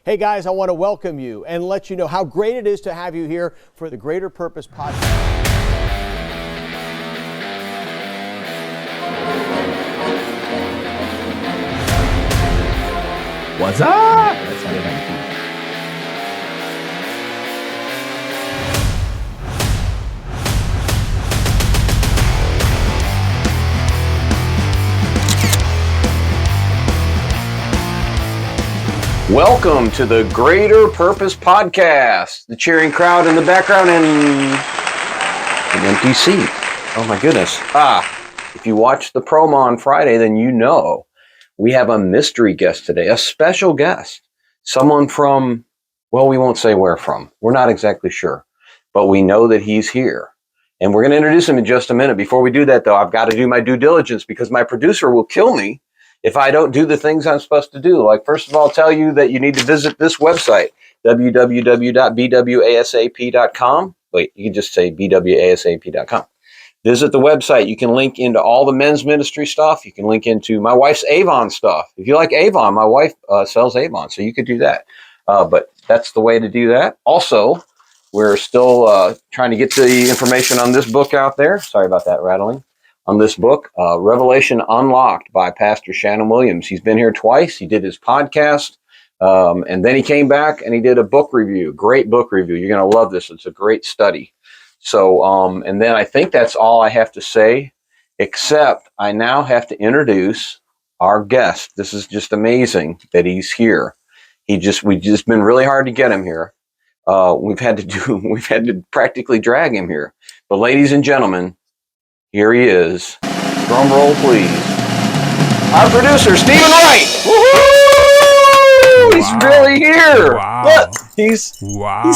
Hey guys, I want to welcome you and let you know how great it is to have you here for the Greater Purpose Podcast. What's up? That's how they Welcome to the Greater Purpose Podcast. The cheering crowd in the background and an empty seat. Oh my goodness. If you watched the promo on Friday, then you know we have a mystery guest today, a special guest. Someone from, well, we won't say where from. We're not exactly sure, but we know that he's here. And we're going to introduce him in just a minute. Before we do that, though, I've got to do my due diligence because my producer will kill me if I don't do the things I'm supposed to do. Like, first of all, tell you that you need to visit this website, www.bwasap.com. Wait, you can just say bwasap.com. Visit the website. You can link into all the men's ministry stuff. You can link into my wife's Avon stuff. If you like Avon, my wife sells Avon, so you could do that. But that's the way to do that. Also, we're still trying to get the information on this book out there. Sorry about that rattling. On this book, Revelation Unlocked by Pastor Shannon Williams. He's been here twice. He did his podcast, and then he came back and he did a book review. Great book review. You're going to love this. It's a great study. So, and then I think that's all I have to say, except I now have to introduce our guest. This is just amazing that he's here. We've just been really hard to get him here. We've had to practically drag him here. But ladies and gentlemen, here he is. Drum roll, please. Our producer, Stephen Wright. Woohoo! He's really here. Wow. Look, he's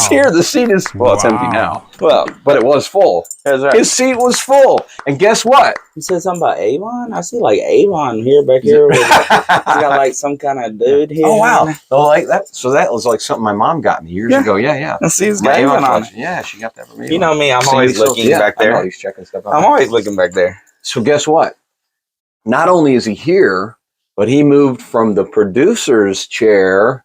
here. The seat is, well, it's empty now. Well, but it was full. That's right. His seat was full. And guess what? You said something about Avon? I see like Avon here back here. You got like some kind of dude here. Oh, wow. So like that. So that was like something my mom got me years ago. Yeah. I see, it's My got Avon Avon on. collection. Yeah, she got that for me. You know me, I'm always looking back I know, there. he's checking stuff out. I'm always looking back there. So guess what? Not only is he here, but he moved from the producer's chair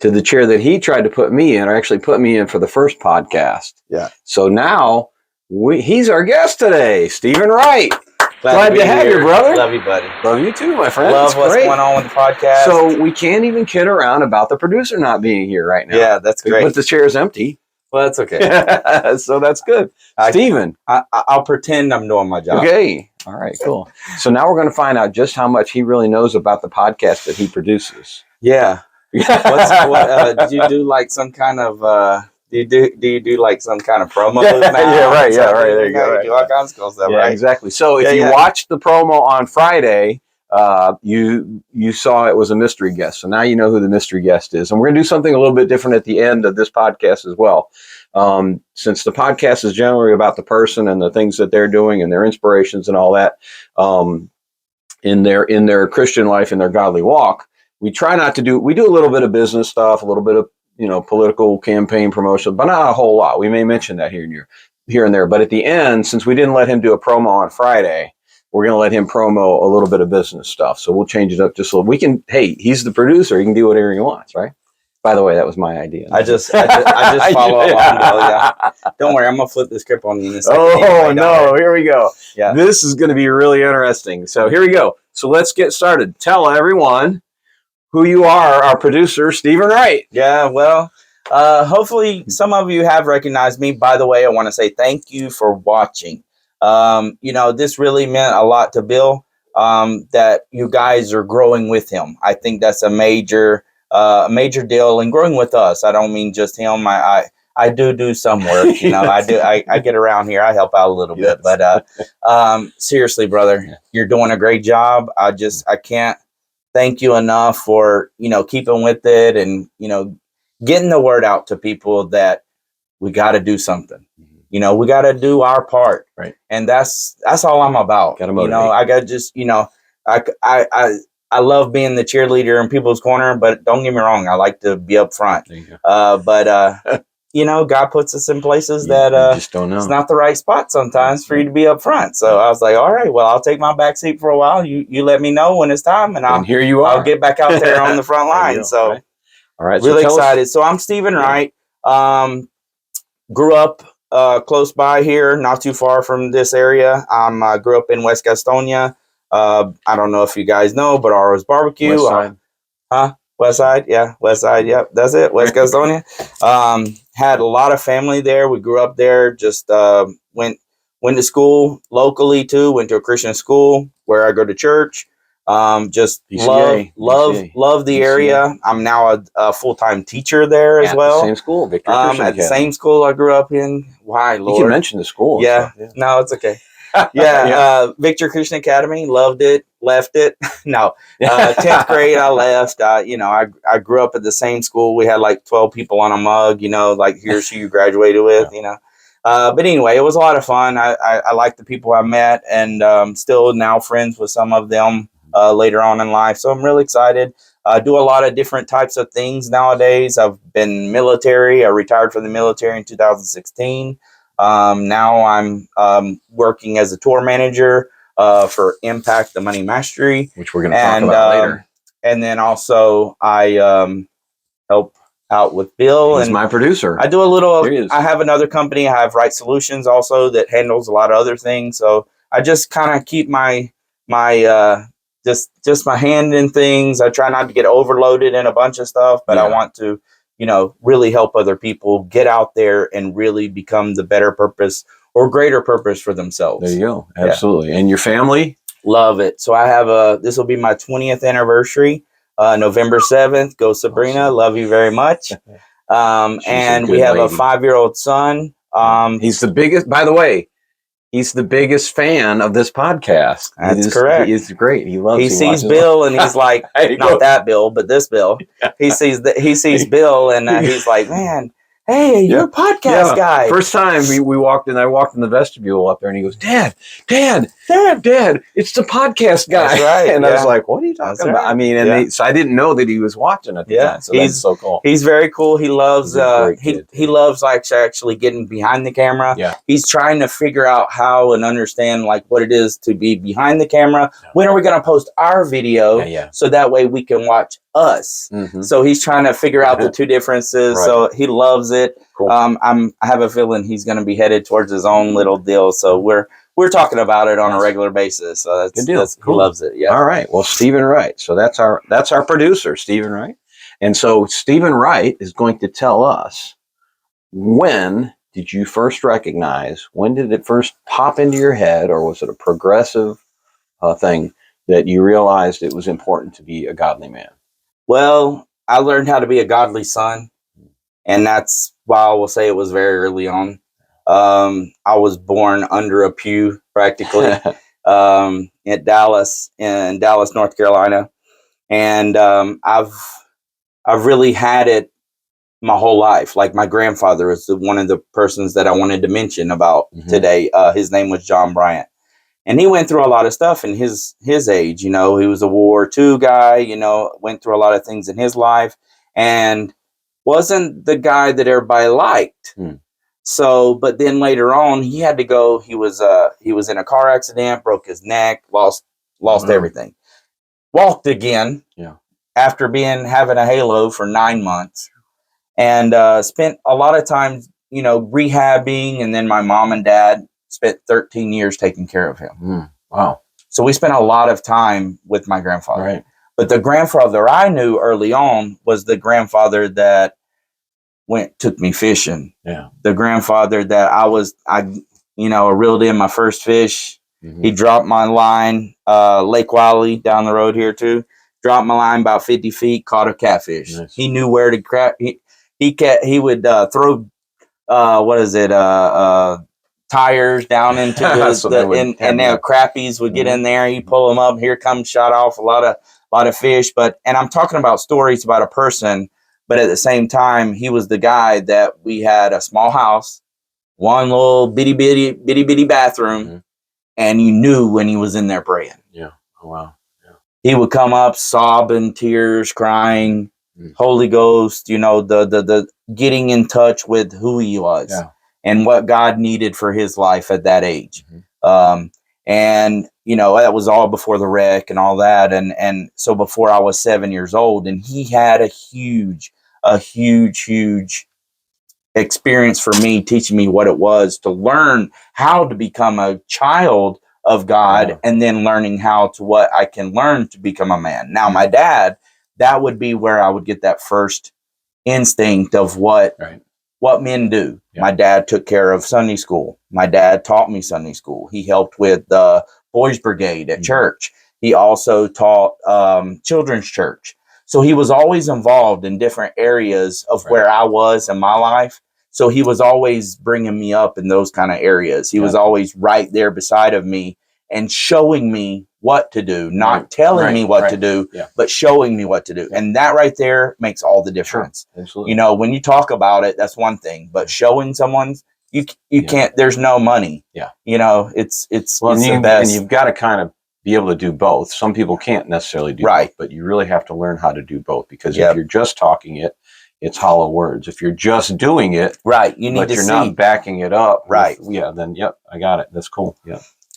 to the chair that he tried to put me in, or actually put me in for the first podcast. Yeah. So now he's our guest today, Stephen Wright. Glad to have you, brother. Love you, buddy. Love you too, my friend. Love It's what's great. going on with the podcast. So we can't even kid around about the producer not being here right now. Yeah, that's great. But the chair is empty. Well, that's okay. So that's good. Stephen. I'll pretend I'm doing my job. Okay. All right, cool. So now we're going to find out just how much he really knows about the podcast that he produces. Yeah. Did you do like some kind of do you do like some kind of promo? Yeah, now? right. There you go. You do all kinds of cool stuff, Yeah, right? exactly. So if you watched the promo on Friday, you saw it was a mystery guest. So now you know who the mystery guest is. And we're going to do something a little bit different at the end of this podcast as well. Since the podcast is generally about the person and the things that they're doing and their inspirations and all that, in their Christian life and their godly walk, we try not to do, we do a little bit of business stuff, a little bit of, political campaign promotion, but not a whole lot. We may mention that here and there. But at the end, since we didn't let him do a promo on Friday, we're going to let him promo a little bit of business stuff. So we'll change it up just so we can, hey, he's the producer. He can do whatever he wants, right? By the way, that was my idea. I just follow along. Yeah. Don't worry, I'm going to flip the script on you in a second. Oh, no, here we go. Yeah. This is going to be really interesting. So here we go. So let's get started. Tell everyone who you are, our producer, Stephen Wright. Yeah, well, hopefully some of you have recognized me. By the way, I want to say thank you for watching. This really meant a lot to Bill, that you guys are growing with him. I think that's a major deal, and growing with us. I don't mean just him. I do some work, I get around here. I help out a little bit, but seriously, brother, you're doing a great job. I can't thank you enough for, keeping with it and, getting the word out to people that we got to do something. We got to do our part. Right. And that's all I'm about. Gotta motivate. I got just, I love being the cheerleader in people's corner, but don't get me wrong. I like to be up front. There you go. God puts us in places You that just don't know. it's not the right spot sometimes for you to be up front. So I was like, all right, well, I'll take my back seat for a while. You let me know when it's time, and And here you are. I'll get back out there on the front There you line. go, So right. All right. Really so tell excited. Us, So I'm Stephen Wright. Grew up close by here, not too far from this area. I grew up in West Gastonia. I don't know if you guys know, but ours barbecue. West Side. Huh? West Side, yeah, West Side, yep, that's it, West Gastonia. Had a lot of family there. We grew up there. Just went to school locally too. Went to a Christian school where I go to church. Just PCA, love the area. I'm now a full-time teacher there as At well. the same school, Victory Christian At the Academy. same school I grew up in. Why, You Lord? can mention the school. Yeah, And stuff, no, it's okay. yeah. Victor Christian Academy, loved it, left it. No, 10th grade, I left. I grew up at the same school. We had like 12 people on a mug, like here's who you graduated with, But anyway, it was a lot of fun. I like the people I met, and still now friends with some of them later on in life. So I'm really excited. I do a lot of different types of things nowadays. I've been military. I retired from the military in 2016. Now I'm working as a tour manager for Impact the Money Mastery, which we're going to talk about later. And then also I help out with Bill. He's and my producer. I do a little. I have another company. I have Wright Solutions also that handles a lot of other things. So I just kind of keep my just my hand in things. I try not to get overloaded in a bunch of stuff, but I want to really help other people get out there and really become the better purpose or greater purpose for themselves. There you go. Absolutely. And your family? Love it. So I have this will be my 20th anniversary, November 7th. Go Sabrina. Awesome. Love you very much. And we have a 5-year-old son. He's the biggest, by the way, he's the biggest fan of this podcast. That's correct. He's great. He loves. He sees Bill and he's like, not that Bill, but this Bill. He sees Bill and he's like, man, hey, you're a podcast guy. First time we walked in, I walked in the vestibule up there, and he goes, Dad, it's the podcast guy. That's right. And I was like, what are you talking about? I mean, so I didn't know that he was watching at the time. So that's so cool. He's very cool. He loves he loves actually getting behind the camera. Yeah. He's trying to figure out how and understand like what it is to be behind the camera. Yeah. When are we going to post our video so that way we can watch us? Mm-hmm. So he's trying to figure out the two differences. Right. So he loves it. Cool. I have a feeling he's going to be headed towards his own little deal. So we're talking about it on a regular basis. So that's good deal. Cool. He loves it. Yeah. All right. Well, Stephen Wright. So that's our producer, Stephen Wright. And so Stephen Wright is going to tell us, when did you first recognize, when did it first pop into your head, or was it a progressive thing that you realized it was important to be a godly man? Well, I learned how to be a godly son. And that's why I will say it was very early on. I was born under a pew, practically, in Dallas, North Carolina. And I've really had it my whole life. Like my grandfather is one of the persons that I wanted to mention about today. His name was John Bryant. And he went through a lot of stuff in his age. He was a World War II guy, went through a lot of things in his life. And wasn't the guy that everybody liked. So, but then later on, he had to go. He was in a car accident, broke his neck, lost everything. Walked again. Yeah. After having a halo for 9 months, and spent a lot of time, rehabbing. And then my mom and dad spent 13 years taking care of him. Wow. So we spent a lot of time with my grandfather. Right. But the grandfather I knew early on was the grandfather that took me fishing. Yeah. The grandfather that I reeled in my first fish. Mm-hmm. He dropped my line, Lake Wiley down the road here too. Dropped my line about 50 feet, caught a catfish. Nice. He knew where to crap. He would throw, tires down into and now crappies would get in there. He'd pull them up. Here comes, shot off a lot of fish. And I'm talking about stories about a person. But at the same time, he was the guy that we had a small house, one little bitty bathroom, and you knew when he was in there praying. Yeah. Oh, wow. Yeah. He would come up sobbing, tears, crying, Holy Ghost, the getting in touch with who he was and what God needed for his life at that age. And, that was all before the wreck and all that. And so before I was 7 years old, and he had a huge a huge experience for me, teaching me what it was to learn how to become a child of God, and then learning how to what I can learn to become a man. Now, my dad, that would be where I would get that first instinct of what men do. My dad took care of Sunday school. My dad taught me Sunday school. He helped with the boys brigade at church. He also taught children's church. So he was always involved in different areas of where I was in my life. So he was always bringing me up in those kind of areas. He was always right there beside of me and showing me what to do, not telling me what to do, but showing me what to do. And that right there makes all the difference. Absolutely. You know, when you talk about it, that's one thing, but showing someone, you can't, there's no money. You know, it's the best. And you've got to kind of be able to do both. Some people can't necessarily do both, but you really have to learn how to do both, because if you're just talking it, it's hollow words. If you're just doing it, you need but to you're not backing it up, then I got it. That's cool.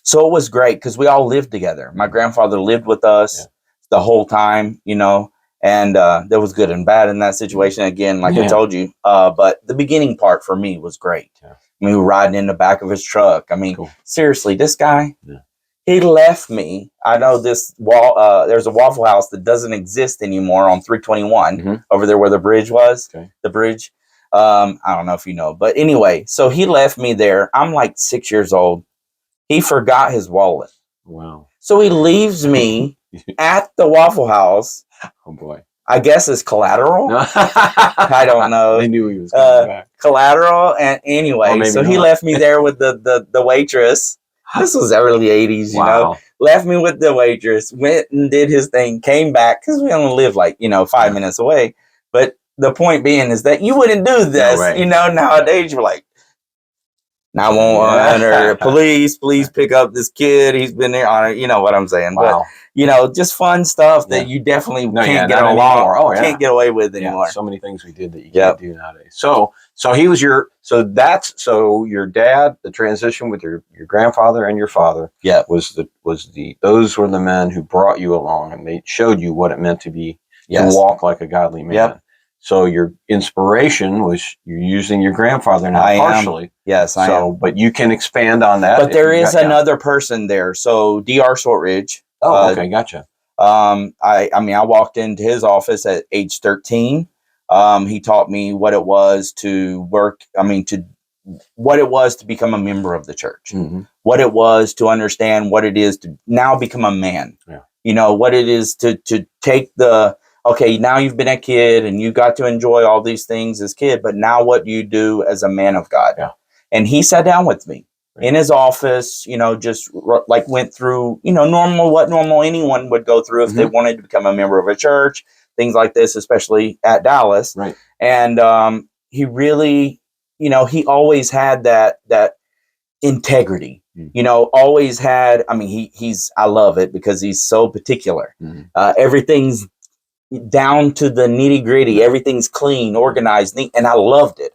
So it was great because we all lived together. My grandfather lived with us the whole time, you know, and there was good and bad in that situation. Again, like I told you, but the beginning part for me was great. I mean, we were riding in the back of his truck. I mean, seriously, this guy, he left me. I know this there's a Waffle House that doesn't exist anymore on 321 over there where the bridge was. The bridge. I don't know if you know, but anyway, so he left me there. I'm like 6 years old. He forgot his wallet. Wow. So he leaves me at the Waffle House. Oh boy. I guess it's collateral. I don't know. They knew he was coming back. Collateral, and anyway, so he left me there with the waitress. This was early 80s, you know. Left me with the waitress, went and did his thing, came back, because we only live like, 5 minutes away. But the point being is that you wouldn't do this, you know, nowadays you're like, 911 or police, please pick up this kid. He's been there on it. You know what I'm saying? But, just fun stuff that you definitely can't get along, can't get away with anymore. So many things we did that you can't do nowadays. So he was your dad, the transition with your grandfather and your father. Those were the men who brought you along, and they showed you what it meant to be, to walk like a godly man. So your inspiration was you're using your grandfather now partially. Yes, I am. But you can expand on that. But there is another person there. So Dr. Shortridge. Oh, okay, gotcha. I walked into his office at age 13. He taught me what it was to work. What it was to become a member of the church. What it was to understand what it is to now become a man. You know, what it is to take okay, now you've been a kid and you got to enjoy all these things as kid, but now what do you do as a man of God? And he sat down with me in his office, just like went through, what normal anyone would go through if they wanted to become a member of a church, things like this, especially at Dallas. And he really, he always had that integrity, always had, I love it because he's so particular. Everything's down to the nitty gritty. Everything's clean, organized, neat. And I loved it.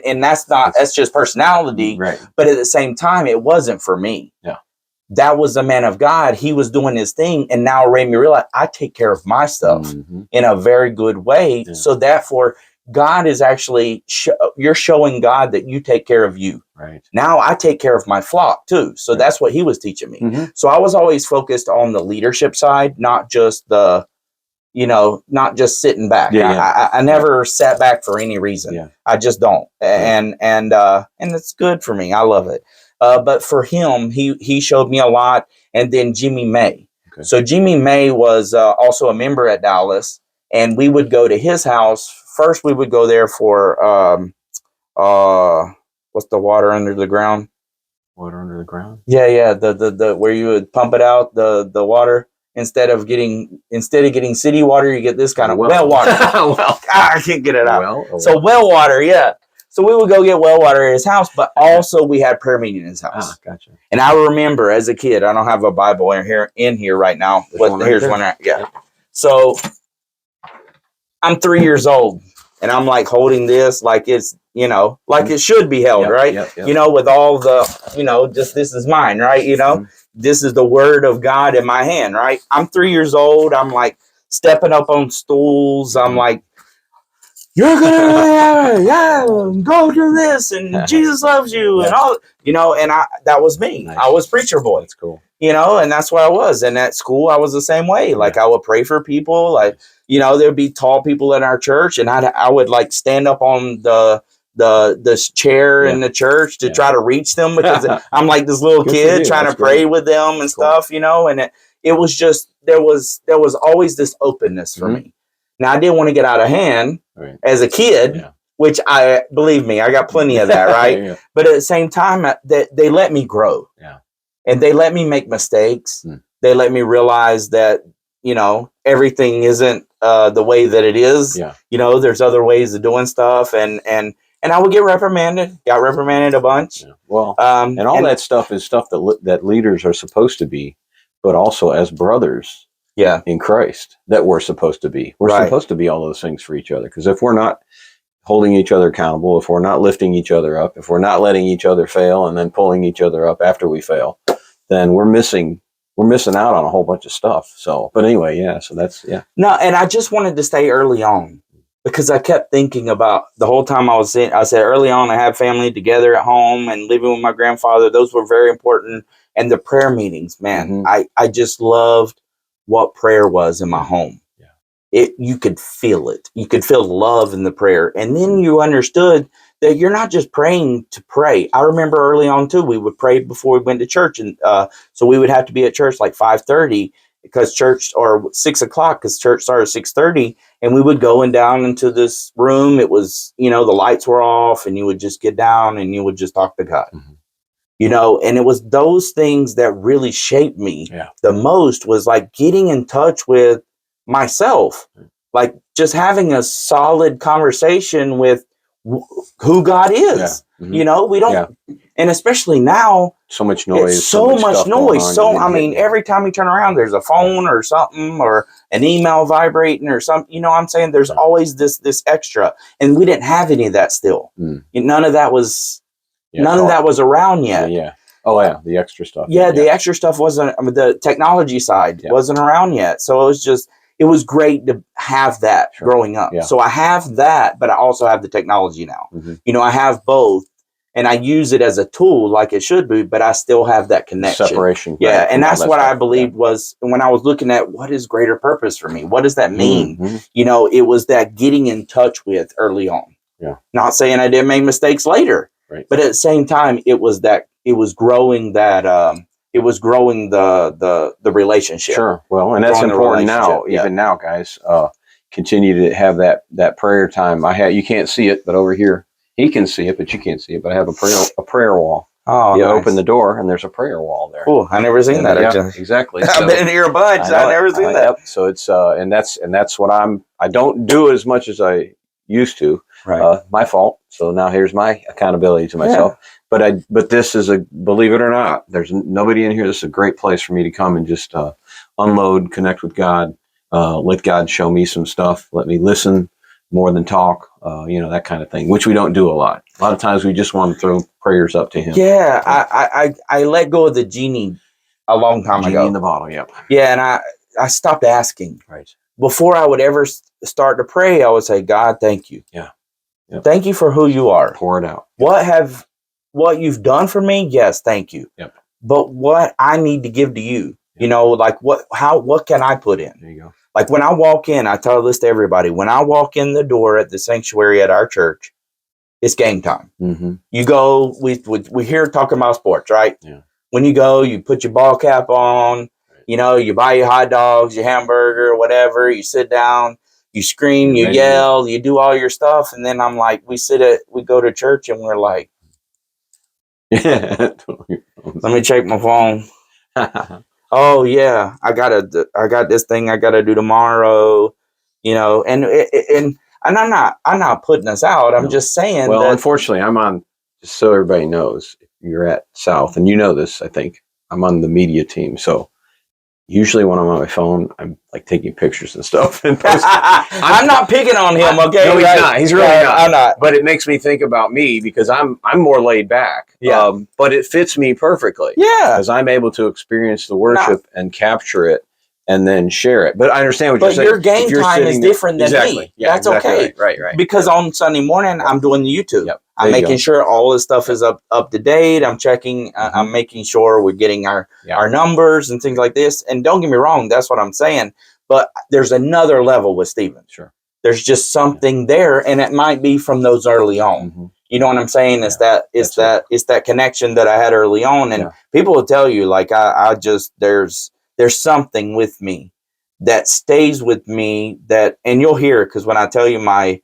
And that's just personality. But at the same time, it wasn't for me. That was a man of God. He was doing his thing. And now it made me realize I take care of my stuff in a very good way. So therefore, God is actually, you're showing God that you take care of you. Now I take care of my flock too. So that's what he was teaching me. So I was always focused on the leadership side, not just not just sitting back. I never sat back for any reason. I just don't. And it's good for me. I love it. But for him, he showed me a lot. And then Jimmy May. So Jimmy May was also a member at Dallas, and we would go to his house. First, we would go there for what's the water under the ground? Water under the ground? Yeah. The where you would pump it out, the water. Instead of getting city water, you get this kind of well water. I can't get it out. So well water, So we would go get well water at his house, but also we had prayer meeting in his house. Gotcha. And I remember as a kid, I don't have a Bible in here right now, but here's one. So I'm 3 years old, and I'm like holding this like it's like it should be held, right? With all the just this is mine, right? This is the word of God in my hand, right? I'm 3 years old. I'm like stepping up on stools. I'm like you're gonna go do this, and Jesus loves you, and all, and that was me. Nice. I was preacher boy. That's cool. And that's what I was. And at school, I was the same way. Like, I would pray for people. Like, there'd be tall people in our church, and I would like stand up on the chair in the church to try to reach them, because I'm like this little kid trying to pray with them and stuff, and it was just, there was always this openness for me. Now, I didn't want to get out of hand as a kid, which believe me, I got plenty of that, right? But at the same time, they let me grow. And they let me make mistakes. They let me realize that, everything isn't the way that it is. There's other ways of doing stuff. And I would get reprimanded, got reprimanded a bunch. Well, and that stuff is stuff that leaders are supposed to be, but also as brothers in Christ that we're supposed to be. We're supposed to be all those things for each other. Because if we're not holding each other accountable, if we're not lifting each other up, if we're not letting each other fail and then pulling each other up after we fail, then we're missing out on a whole bunch of stuff. So, but anyway, so that's, No, and I just wanted to stay early on, because I kept thinking about the whole time I said early on, I had family together at home and living with my grandfather. Those were very important. And the prayer meetings, man, I just loved what prayer was in my home. You could feel it. You could feel love in the prayer. And then you understood that you're not just praying to pray. I remember early on too, we would pray before we went to church. And so we would have to be at church like 5:30 because church, or 6 o'clock because church started at 6:30. And we would go down into this room. It was, the lights were off, and you would just get down and you would just talk to God. And it was those things that really shaped me the most, was like getting in touch with myself, like just having a solid conversation with who God is. We don't, and especially now, so much noise, so much noise. So, I mean, every time you turn around, there's a phone or something, or an email vibrating or something, I'm saying there's always this extra, and we didn't have any of that still. None of that was, none of that was around yet. Oh yeah. The extra stuff. The extra stuff wasn't, the technology side wasn't around yet. So it was great to have that growing up. So I have that, but I also have the technology now. I have both, and I use it as a tool like it should be, but I still have that connection. Separation. And that's what I believed was when I was looking at what is greater purpose for me? What does that mean? It was that getting in touch with early on. Not saying I didn't make mistakes later, but at the same time, it was growing that, it was growing the relationship. Sure. Well, and that's important now, even now, guys. Continue to have that prayer time. You can't see it, but over here, he can see it, but you can't see it. But I have a prayer wall. Oh, you nice. Open the door, and there's a prayer wall there. Cool. I never seen that. Exactly. I've been in here a bunch. I've never seen that. So it's and that's what I don't do as much as I used to. My fault. So now here's my accountability to myself. But this is believe it or not, there's nobody in here. This is a great place for me to come and just unload, connect with God, let God show me some stuff, let me listen more than talk, that kind of thing, which we don't do a lot. A lot of times we just want to throw prayers up to him. Yeah, I let go of the genie a long time ago. Genie in the bottle, Yeah, and I stopped asking. Right. Before I would ever start to pray, I would say, God, thank you. Thank you for who you are. Pour it out. What you've done for me, yes, thank you. But what I need to give to you, like what can I put in? There you go. Like when I walk in, I tell this to everybody. When I walk in the door at the sanctuary at our church, it's game time. You go, we hear talking about sports, right? When you go, you put your ball cap on, you buy your hot dogs, your hamburger, whatever. You sit down, you scream, you yell, you do all your stuff. And then I'm like, we go to church and we're like, let me check my phone. Oh yeah, I got this thing I gotta do tomorrow, and I'm not putting us out. I'm just saying. Well, unfortunately, I'm on. Just so everybody knows, if you're at South, and you know this, I think I'm on the media team. So usually when I'm on my phone, I'm like taking pictures and stuff. And I'm not picking on him, okay? No, he's not. He's really not. I'm not. But it makes me think about me because I'm more laid back. But it fits me perfectly. Yeah. Because I'm able to experience the worship and capture it and then share it. But I understand what you're But saying. your game If you're time is sitting there- different than exactly. me. Yeah, That's exactly okay. Right. Because on Sunday morning, I'm doing the YouTube. Yep. I'm There you making go. sure all this stuff is up to date. I'm checking. I'm making sure we're getting our numbers and things like this. And don't get me wrong, that's what I'm saying. But there's another level with Stephen. Sure. There's just something there, and it might be from those early on. You know what I'm saying? It's that connection that I had early on, and people will tell you like I just there's something with me that stays with me that, and you'll hear it because when I tell you my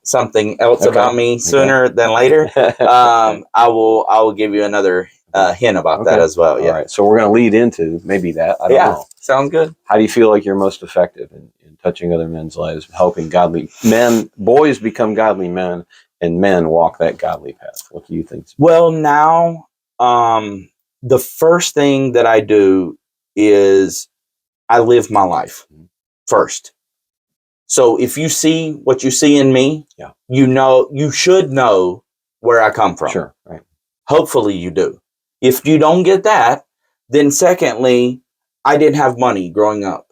something else about me sooner than later, I will give you another hint about that as well. Yeah. All right. So we're going to lead into maybe that. I don't know. Sounds good. How do you feel like you're most effective in touching other men's lives, helping godly men, boys become godly men, and men walk that godly path? What do you think? Well, now, the first thing that I do is I live my life first. So if you see what you see in me, you should know where I come from. Sure. Right. Hopefully you do. If you don't get that, then secondly, I didn't have money growing up.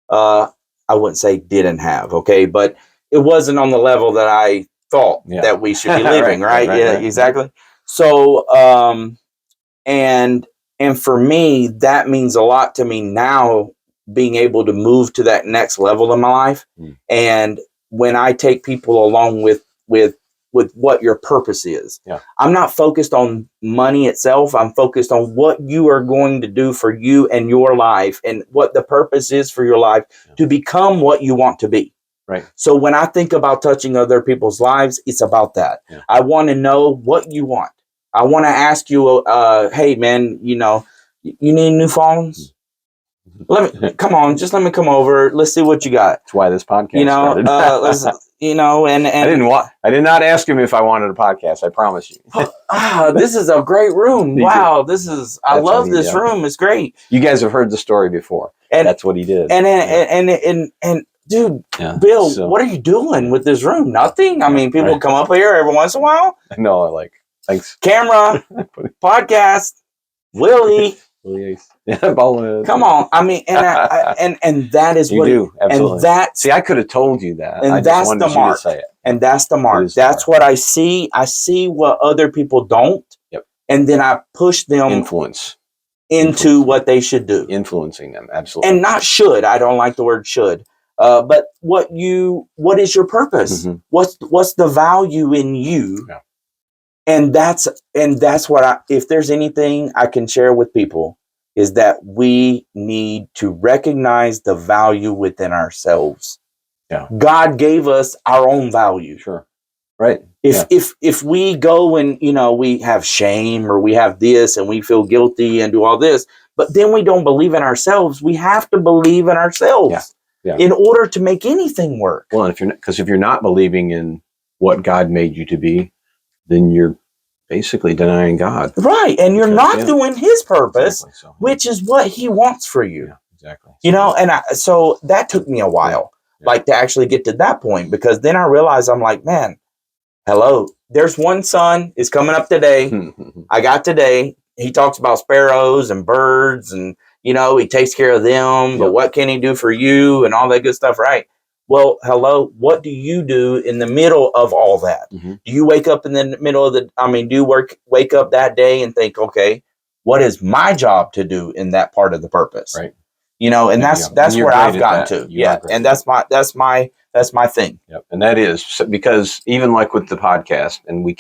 I wouldn't say didn't have, okay, but it wasn't on the level that I thought that we should be living, right? Exactly. So, and for me, that means a lot to me now, being able to move to that next level in my life. And when I take people along with what your purpose is, I'm not focused on money itself. I'm focused on what you are going to do for you and your life, and what the purpose is for your life to become what you want to be. Right. So when I think about touching other people's lives, it's about that. I want to know what you want. I want to ask you, hey man, you need new phones? Let me come over. Let's see what you got. That's why this podcast started. And I did not ask him if I wanted a podcast. I promise you. This is a great room. Wow, I love this room. It's great. You guys have heard the story before. And that's what he did. And dude, Bill, what are you doing with this room? Nothing. I mean, people come up here every once in a while. No, thanks. Camera, podcast, Willie. Come on. I mean, and that is what you do. Absolutely. And see, I could have told you that. And that's the mark. To say it. And that's the mark. That's what I see. I see what other people don't. Yep. And then I push them into what they should do. Influencing them. Absolutely. And not should. I don't like the word should. But what is your purpose? What's the value in you? Yeah. And that's what if there's anything I can share with people, is that we need to recognize the value within ourselves. Yeah. God gave us our own value. Sure. Right. If we go and, we have shame, or we have this and we feel guilty and do all this, but then we don't believe in ourselves, we have to believe in ourselves in order to make anything work. Well, and if you're not believing in what God made you to be, then you're basically denying God. Right. And you're not doing his purpose, which is what he wants for you. Yeah, exactly. And so that took me a while, to actually get to that point, because then I realized, I'm like, man, hello, there's one son is coming up today. I got today. He talks about sparrows and birds, and, he takes care of them, but what can he do for you and all that good stuff, right? Well, hello, what do you do in the middle of all that? Do you wake up in the middle of do you wake up that day and think, okay, what is my job to do in that part of the purpose? Right. And that's where I've gotten to. And that's my thing. Yep. And that is because even like with the podcast, and we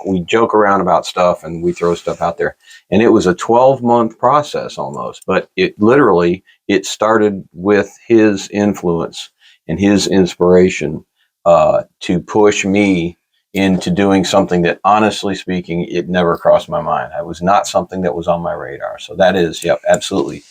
we joke around about stuff, and we throw stuff out there, and it was a 12-month process almost, but it started with his influence and his inspiration to push me into doing something that, honestly speaking, it never crossed my mind. It was not something that was on my radar. So that is, absolutely.